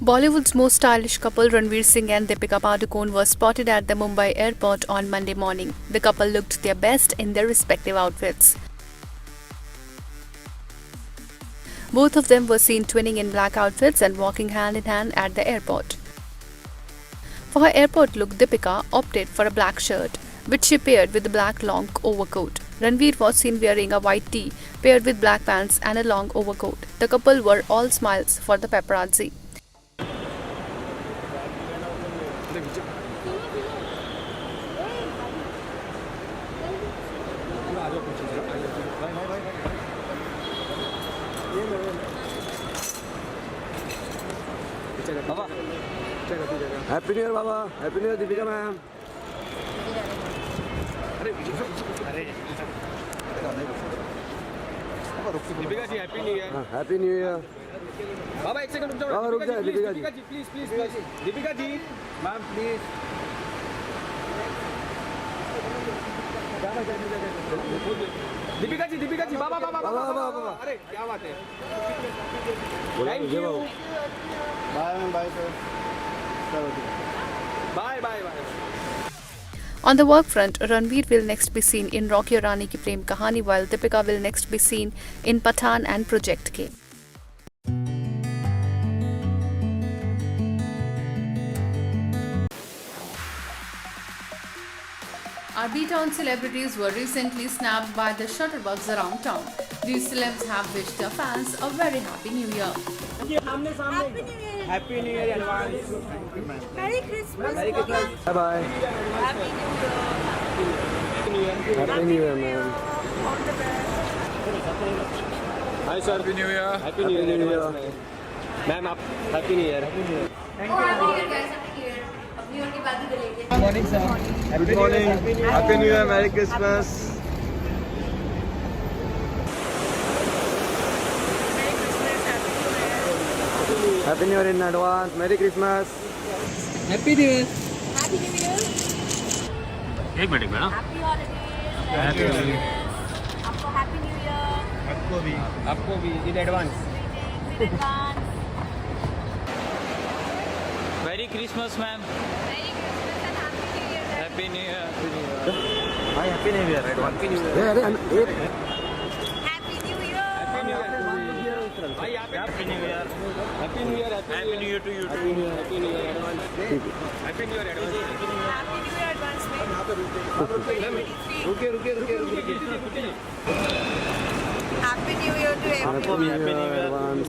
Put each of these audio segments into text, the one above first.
Bollywood's most stylish couple Ranveer Singh and Deepika Padukone were spotted at the Mumbai airport on Monday morning. The couple looked their best in their respective outfits. Both of them were seen twinning in black outfits and walking hand in hand at the airport. For her airport look, Deepika opted for a black shirt, which she paired with a black long overcoat. Ranveer was seen wearing a white tee paired with black pants and a long overcoat. The couple were all smiles for the paparazzi. Happy new year बाबा, happy new year Deepika ma'am. Deepika ji happy new year. Happy new year बाबा एक second रुक जाओ। बाबा रुक जाओ, Deepika ji please please Deepika ji ma'am please. Deepika ji बाबा बाबा बाबा बाबा अरे क्या बात है। Thank you. Bye ma'am bye sir. Bye bye bye. On the work front, Ranveer will next be seen in Rocky Aur Rani Ki Prem Kahani, while Deepika will next be seen in Pathaan and Project K. Our B-Town celebrities were recently snapped by the shutterbugs around town. These celebs have wished their fans a very happy new year. Happy new year advance. Merry Christmas. Bye bye. Happy New Year. Happy new year ma'am. All the best. Hi sir happy new year. Happy new year ma'am आप happy new year. Morning sir. Good morning, happy new year, merry Christmas. Happy new year in advance, merry Christmas. Happy new year. Happy New Year. एक minute में Happy holidays. आपको Happy New Year. आपको भी in advance. In advance. Merry Christmas, ma'am. Merry Christmas and Happy New Year. Happy New Year. Hi happy new year advance. Happy new year. अरे Happy New Year. भाई happy new year. Happy new year. Happy New Year to you happy too. New year advance. Happy new year advance. Happy New Year advance में. रुके। Happy New Year to everyone. आपको भी Happy New Year. Advance.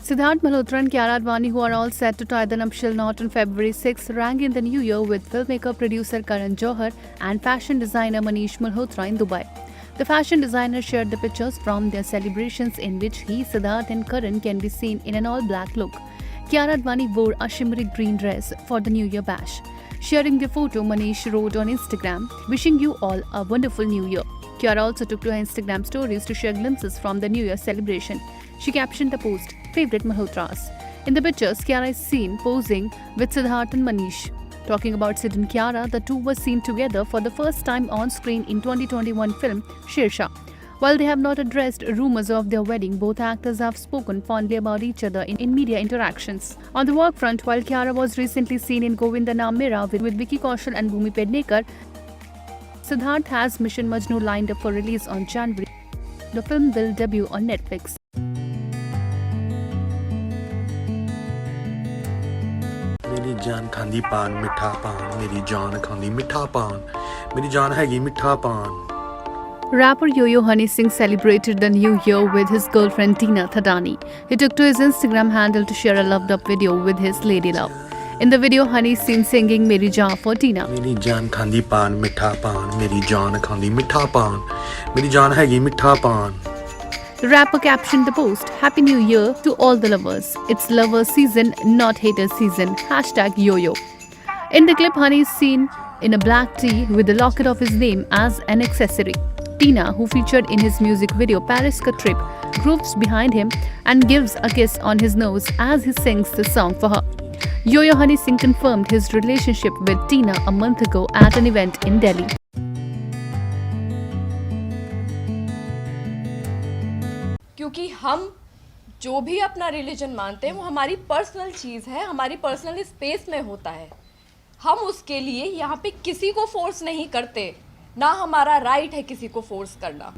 Siddharth Malhotra and Kiara Advani, who are all set to tie the nuptial knot on February 6, rang in the new year with filmmaker producer Karan Johar and fashion designer Manish Malhotra in Dubai. The fashion designer shared the pictures from their celebrations in which he, Siddharth and Karan can be seen in an all-black look. Kiara Advani wore a shimmery green dress for the New Year bash. Sharing the photo, Manish wrote on Instagram, "Wishing you all a wonderful New Year." Kiara also took to her Instagram stories to share glimpses from the New Year celebration. She captioned the post, "Favorite Malhotras." In the pictures, Kiara is seen posing with Siddharth and Manish. Talking about Sid and Kiara, the two were seen together for the first time on screen in 2021 film Shersha. While they have not addressed rumors of their wedding, both actors have spoken fondly about each other in media interactions. On the work front, while Kiara was recently seen in Govinda Naam Mera with Vicky Kaushal and Bhumi Pednekar, Siddharth has Mission Majnu lined up for release on January. The film will debut on Netflix. मेरी जान खांदी पान मिठा पान, मेरी जान खांदी मिठा पान, मेरी जान हैगी मिठा पान। Rapper Yo-Yo Honey Singh celebrated the new year with his girlfriend Tina Thadani. He took to his Instagram handle to share a loved-up video with his lady love. In the video, Honey is seen singing "Meri Jaan" for Tina. मेरी जान खांदी पान मिठा पान, मेरी जान खांदी मिठा पान, मेरी जान हैगी मिठा पान। The rapper captioned the post, "Happy New Year to all the lovers. It's lover season, not hater season. #Yo-Yo." In the clip, Honey is seen in a black tee with the locket of his name as an accessory. Tina, who featured in his music video Paris Ka Trip, grooves behind him and gives a kiss on his nose as he sings the song for her. Yo-Yo Honey Singh confirmed his relationship with Tina a month ago at an event in Delhi. क्योंकि हम जो भी अपना religion मानते हैं वो हमारी personal चीज़ है, हमारी पर्सनल स्पेस में होता है। हम उसके लिए यहाँ पे किसी को फोर्स नहीं करते, ना हमारा राइट है किसी को फोर्स करना।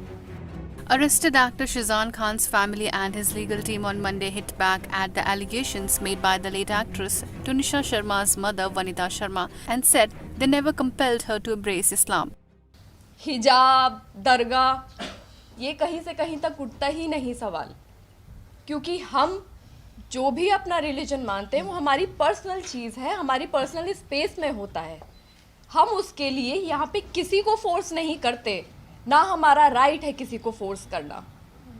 Arrested actor Shazan Khan's family and his legal team on Monday hit back at the allegations made by the late actress Tunisha Sharma's mother Vanita Sharma and said they never compelled her to embrace Islam. हिजाब, दरगाह, ये कहीं से कहीं तक उठता ही नहीं सवाल, क्योंकि हम जो भी अपना रिलीजन मानते हैं वो हमारी पर्सनल चीज़ है, हमारी पर्सनल स्पेस में होता है। हम उसके लिए यहाँ पे किसी को फोर्स नहीं करते, ना हमारा राइट है किसी को फोर्स करना,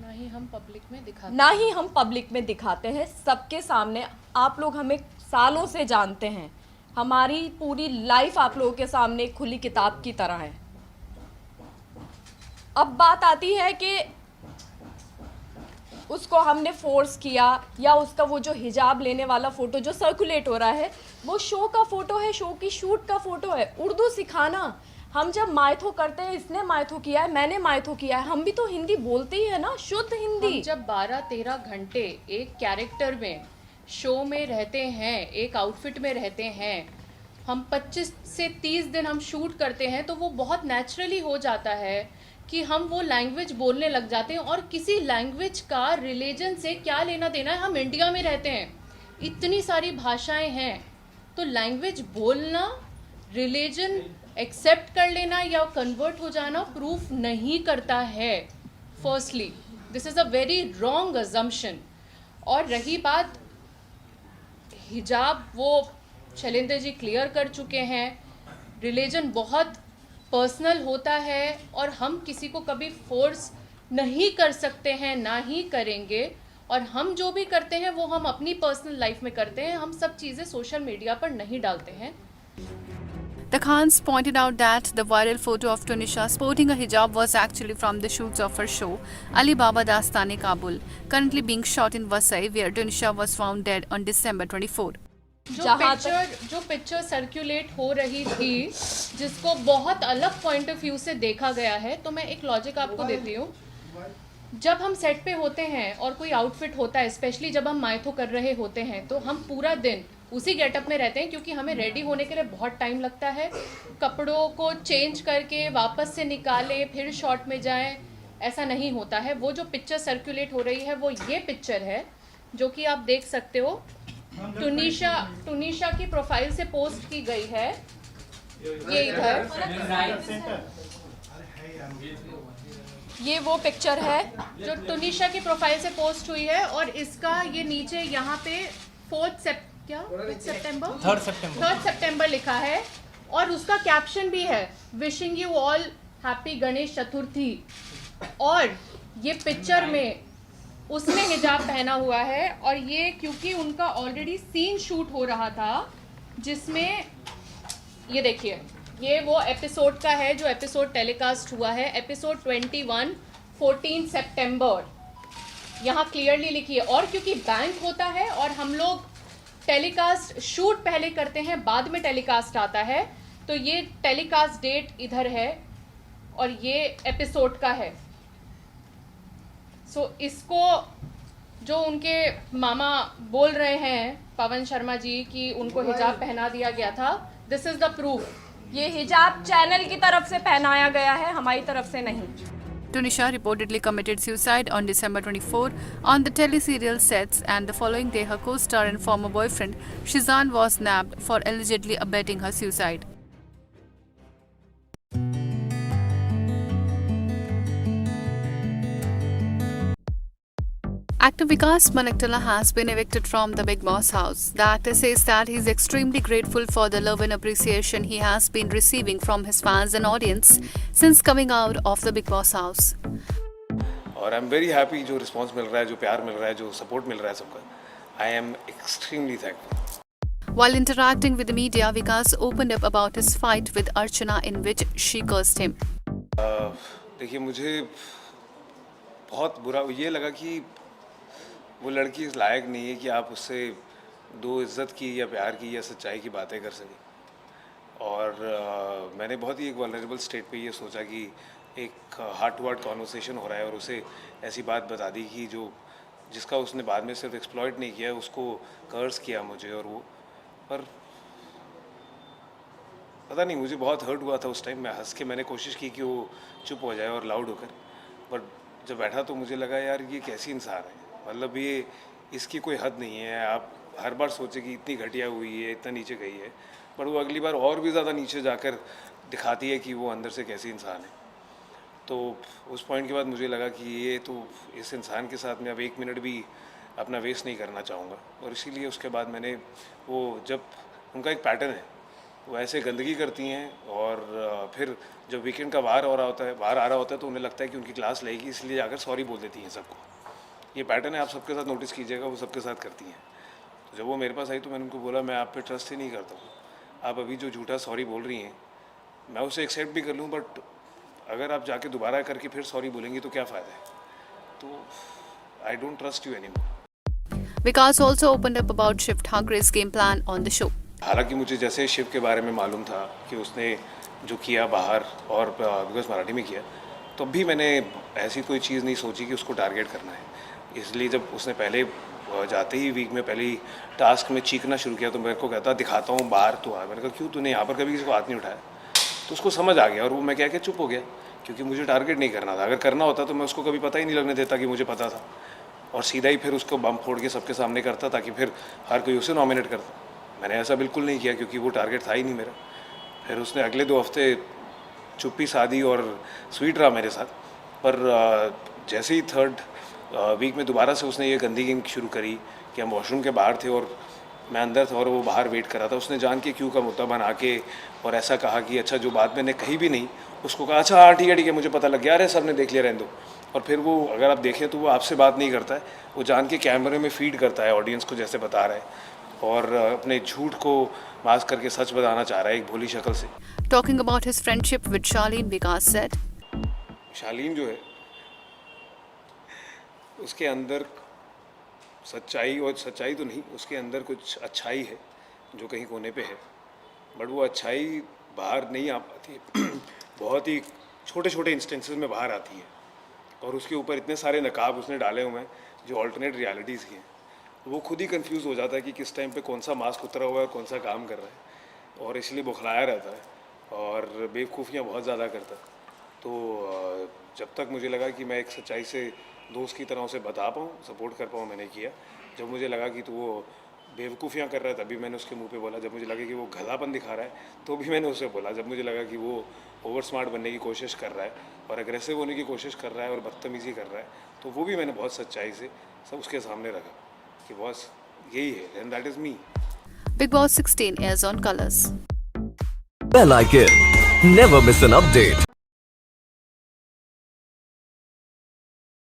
ना ही हम पब्लिक में दिखाते हैं सबके सामने। आप लोग हमें सालों से जानते हैं, हमारी पूरी लाइफ आप लोगों के सामने एक खुली किताब की तरह है। अब बात आती है कि उसको हमने फोर्स किया या उसका वो जो हिजाब लेने वाला फ़ोटो जो सर्कुलेट हो रहा है वो शो का फ़ोटो है, शो की शूट का फ़ोटो है। उर्दू सिखाना, हम जब मायथो करते हैं, इसने मायथो किया है, मैंने मायथो किया है, हम भी तो हिंदी बोलते ही है ना, शुद्ध हिंदी। हम जब 12-13 घंटे एक कैरेक्टर में शो में रहते हैं, एक आउटफिट में रहते हैं, हम 25 से 30 दिन हम शूट करते हैं, तो वो बहुत नेचुरली हो जाता है कि हम वो लैंग्वेज बोलने लग जाते हैं। और किसी लैंग्वेज का रिलीजन से क्या लेना देना है? हम इंडिया में रहते हैं, इतनी सारी भाषाएं हैं, तो लैंग्वेज बोलना, रिलीजन एक्सेप्ट कर लेना या कन्वर्ट हो जाना प्रूफ नहीं करता है। Firstly this is a very wrong assumption. और रही बात हिजाब, वो शैलेंद्र जी क्लियर कर चुके हैं, रिलीजन बहुत पर्सनल होता है और हम किसी को कभी फोर्स नहीं कर सकते हैं, ना ही करेंगे। और हम जो भी करते हैं वो हम अपनी पर्सनल लाइफ में करते हैं, हम सब चीज़ें सोशल मीडिया पर नहीं डालते हैं। The Khans pointed out that the viral photo of Tunisha sporting a hijab was actually from the shoots of her show Ali Baba Dastane Kabul, currently being shot in Vasai, where Tunisha was found dead on December 24. जो picture circulate हो रही थी, जिसको बहुत अलग point of view से देखा गया है, तो मैं एक लॉजिक आपको देती हूँ। जब हम सेट पे होते हैं और कोई आउटफिट होता है, स्पेशली जब हम मायथो कर रहे होते हैं, तो हम पूरा दिन उसी गेटअप में रहते हैं, क्योंकि हमें रेडी होने के लिए बहुत टाइम लगता है। कपड़ों को चेंज करके वापस से निकालें, फिर शॉट में जाएं, ऐसा नहीं होता है। वो जो पिक्चर सर्कुलेट हो रही है वो ये पिक्चर है, जो कि आप देख सकते हो, टुनिशा की प्रोफाइल से पोस्ट की गई है। ये इधर ये वो पिक्चर है जो टुनिशा की प्रोफाइल से पोस्ट हुई है, और इसका ये नीचे यहाँ पे 3 सितंबर लिखा है, और उसका कैप्शन भी है, wishing you all happy Ganesh Chaturthi. और ये पिक्चर में उसने हिजाब पहना हुआ है, और ये क्योंकि उनका ऑलरेडी सीन शूट हो रहा था, जिसमें ये देखिए, ये वो एपिसोड का है जो एपिसोड टेलीकास्ट हुआ है, एपिसोड 21 14 सितंबर, यहाँ क्लियरली लिखी है। और क्योंकि बैंक होता है और हम लोग टेलीकास्ट शूट पहले करते हैं, बाद में टेलीकास्ट आता है, तो ये टेलीकास्ट डेट इधर है और ये एपिसोड का है। सो इसको जो उनके मामा बोल रहे हैं, पवन शर्मा जी, कि उनको हिजाब पहना दिया गया था, दिस इज द प्रूफ। ये हिजाब चैनल की तरफ से पहनाया गया है, हमारी तरफ से नहीं। Tunisha reportedly committed suicide on December 24 on the teleserial sets, and the following day her co-star and former boyfriend Shazan was nabbed for allegedly abetting her suicide. Actor Vikas Manaktala has been evicted from the Bigg Boss house. The actor says that he is extremely grateful for the love and appreciation he has been receiving from his fans and audience since coming out of the Bigg Boss house. और I am very happy, जो response मिल रहा है, जो प्यार मिल रहा है, जो support मिल रहा है सबका, I am extremely thankful. While interacting with the media, Vikas opened up about his fight with Archana in which she cursed him. देखिए, मुझे बहुत बुरा ये लगा कि वो लड़की इस लायक नहीं है कि आप उससे दो इज़्ज़त की या प्यार की या सच्चाई की बातें कर सकें। और मैंने बहुत ही एक वल्नरेबल स्टेट पे ये सोचा कि एक हार्ट टू हार्ट कॉन्वर्सेशन हो रहा है और उसे ऐसी बात बता दी कि जो जिसका उसने बाद में सिर्फ एक्सप्लॉइट नहीं किया, उसको कर्स किया मुझे। और वो पर पता नहीं, मुझे बहुत हर्ट हुआ था उस टाइम। मैं हंस के मैंने कोशिश की कि वो चुप हो जाए और लाउड होकर, बट जब बैठा तो मुझे लगा यार ये कैसी इंसान है, मतलब ये इसकी कोई हद नहीं है। आप हर बार सोचे कि इतनी घटिया हुई है, इतना नीचे गई है, पर वो अगली बार और भी ज़्यादा नीचे जाकर दिखाती है कि वो अंदर से कैसी इंसान है। तो उस पॉइंट के बाद मुझे लगा कि ये तो इस इंसान के साथ मैं अब 1 मिनट भी अपना वेस्ट नहीं करना चाहूँगा। और इसीलिए उसके बाद मैंने वो, जब उनका एक पैटर्न है, वो ऐसे गंदगी करती हैं और फिर जब वीकेंड का बाहर आ रहा होता है तो उन्हें लगता है कि उनकी क्लास लेगी, इसलिए जाकर सॉरी बोल देती हैं सबको। ये पैटर्न है, आप सबके साथ नोटिस कीजिएगा, वो सबके साथ करती हैं। तो जब वो मेरे पास आई तो मैंने उनको बोला मैं आप पे ट्रस्ट ही नहीं करता हूँ, आप अभी जो झूठा सॉरी बोल रही हैं मैं उसे एक्सेप्ट भी कर लूँ, बट अगर आप जाके दोबारा करके फिर सॉरी बोलेंगी तो क्या फ़ायदा है। तो I don't trust you anymore. Vikas also opened up about Shiv Thakra's game plan on the show. हालांकि मुझे जैसे शिव के बारे में मालूम था कि उसने जो किया बाहर और बिकॉज मराठी में किया, तो भी मैंने ऐसी कोई चीज़ नहीं सोची कि उसको टारगेट करना है। इसलिए जब उसने पहले जाते ही वीक में पहले ही टास्क में चीखना शुरू किया तो मेरे को कहता दिखाता हूँ बाहर तो आ। मैंने कहा क्यों, तूने यहाँ पर कभी किसी को हाथ नहीं उठाया? तो उसको समझ आ गया और वो मैं क्या चुप हो गया, क्योंकि मुझे टारगेट नहीं करना था। अगर करना होता तो मैं उसको कभी पता ही नहीं लगने देता कि मुझे पता था, और सीधा ही फिर उसको बम फोड़ के सबके सामने करता ताकि फिर हर कोई उसे नॉमिनेट करता। मैंने ऐसा बिल्कुल नहीं किया क्योंकि वो टारगेट था ही नहीं मेरा। फिर उसने अगले 2 हफ्ते चुप्पी साधी और स्वीट रहा मेरे साथ, पर जैसे ही 3rd वीक में दोबारा से उसने ये गंदी गेम शुरू करी कि हम वॉशरूम के बाहर थे और मैं अंदर था और वो बाहर वेट कर रहा था। उसने जान के क्यों का मुद्दा बना के और ऐसा कहा कि अच्छा जो बात मैंने कही भी नहीं उसको कहा अच्छा हाँ ठीक है मुझे पता लग गया, अरे सब ने देख लिया, रहने दो। और फिर वो अगर आप देखें तो वो आपसे बात नहीं करता है, वो जान के कैमरे में फीड करता है ऑडियंस को जैसे बता रहा है, और अपने झूठ को मास्क करके सच बताना चाह रहा है एक भोली शक्ल से। Talking about his friendship with Charlene, Vikas said, शालीन जो है उसके अंदर सच्चाई, और सच्चाई तो नहीं, उसके अंदर कुछ अच्छाई है जो कहीं कोने पे है, बट वो अच्छाई बाहर नहीं आ पाती है। बहुत ही छोटे छोटे इंस्टेंसेस में बाहर आती है, और उसके ऊपर इतने सारे नकाब उसने डाले हुए हैं जो ऑल्टरनेट रियलिटीज़ की हैं। वो खुद ही कंफ्यूज हो जाता है कि किस टाइम पे कौन सा मास्क उतरा हुआ है और कौन सा काम कर रहा है, और इसलिए बौखलाया रहता है और बेवकूफ़ियाँ बहुत ज़्यादा करता है। तो जब तक मुझे लगा कि मैं एक सच्चाई से दोस्त की तरह उसे बता पाऊँ, सपोर्ट कर पाऊँ, मैंने किया। जब मुझे लगा कि तो वो बेवकूफ़ियाँ कर रहा है तभी मैंने उसके मुंह पे बोला। जब मुझे लगा कि वो गधापन दिखा रहा है तो भी मैंने उसे बोला। जब मुझे लगा कि वो ओवर स्मार्ट बनने की कोशिश कर रहा है और एग्रेसिव होने की कोशिश कर रहा है और बदतमीज़ी कर रहा है, तो वो भी मैंने बहुत सच्चाई से सब उसके सामने रखा कि बॉस यही है, and that is me. Bigg Boss 16 airs on Colors. Bell icon. Never miss an update.